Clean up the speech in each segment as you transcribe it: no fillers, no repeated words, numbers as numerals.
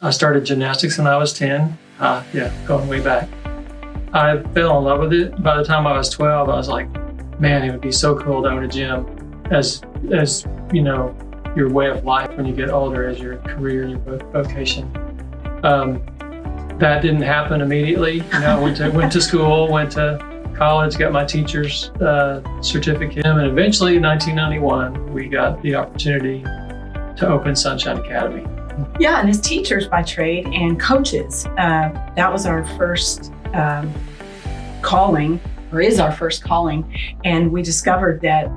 I started gymnastics when I was 10. Going way back. I fell in love with it. By the time I was 12, I was like, man, it would be so cool to own a gym as you know, your way of life when you get older, as your career and your vocation. That didn't happen immediately. You know, I went to school, went to college, got my teacher's certificate, and eventually in 1991, we got the opportunity to open Sonshine Academy. Yeah, and as teachers by trade and coaches, that was our first calling, or is our first calling. And we discovered that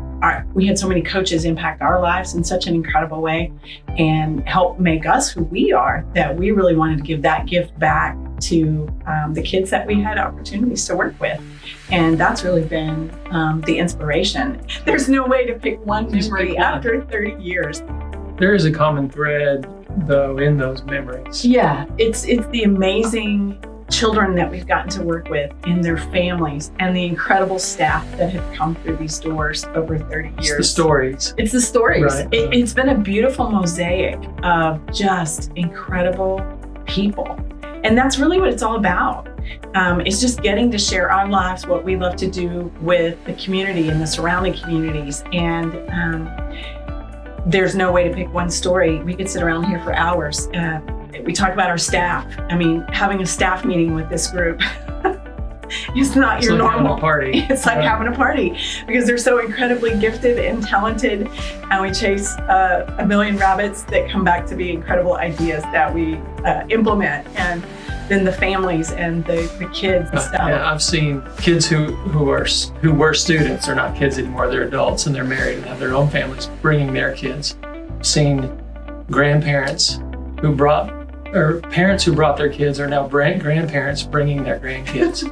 we had so many coaches impact our lives in such an incredible way and help make us who we are, that we really wanted to give that gift back to the kids that we had opportunities to work with. And that's really been the inspiration. There's no way to pick one memory after 30 years. There is a common thread, though, in those memories. Yeah, it's the amazing children that we've gotten to work with and their families and the incredible staff that have come through these doors over 30 years. It's the stories. It's the stories. Right. It's been a beautiful mosaic of just incredible people. And that's really what it's all about. It's just getting to share our lives, what we love to do with the community and the surrounding communities. And there's no way to pick one story. We could sit around here for hours. We talk about our staff. I mean, having a staff meeting with this group is not your normal. Having a party. It's like having a party because they're so incredibly gifted and talented, and we chase a million rabbits that come back to be incredible ideas that we implement, and then the families and the kids and stuff. Yeah, I've seen kids who were students. They're not kids anymore. They're adults and they're married and have their own families, bringing their kids. I've seen grandparents who brought, or parents who brought their kids are now grandparents bringing their grandkids.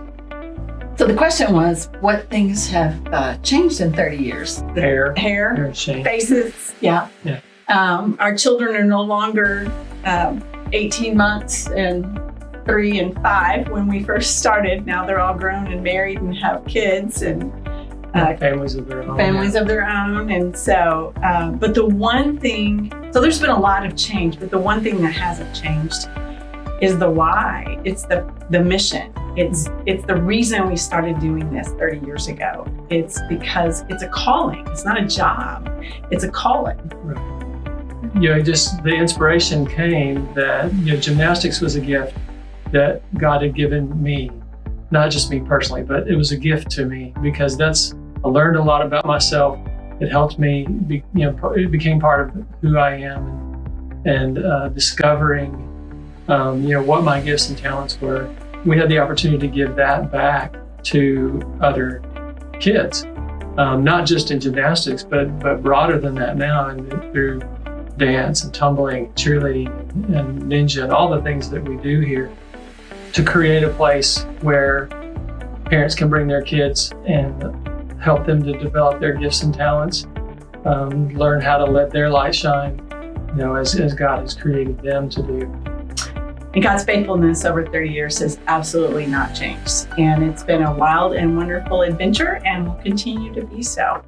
So the question was, what things have changed in 30 years? Hair, faces. Yeah. Our children are no longer 18 months and 3 and 5 when we first started. Now they're all grown and married and have kids and families of their own. And so, but the one thing, so there's been a lot of change, but the one thing that hasn't changed is the why. It's the mission. It's the reason we started doing this 30 years ago. It's because it's a calling. It's not a job. It's a calling. Right. You know, just the inspiration came that, you know, gymnastics was a gift that God had given me, not just me personally, but it was a gift to me because I learned a lot about myself. It helped me, it became part of who I am, and discovering, what my gifts and talents were. We had the opportunity to give that back to other kids, not just in gymnastics, but broader than that now, and through dance and tumbling, cheerleading, and ninja, and all the things that we do here, to create a place where parents can bring their kids and help them to develop their gifts and talents, learn how to let their light shine, as God has created them to do. And God's faithfulness over 30 years has absolutely not changed. And it's been a wild and wonderful adventure and will continue to be so.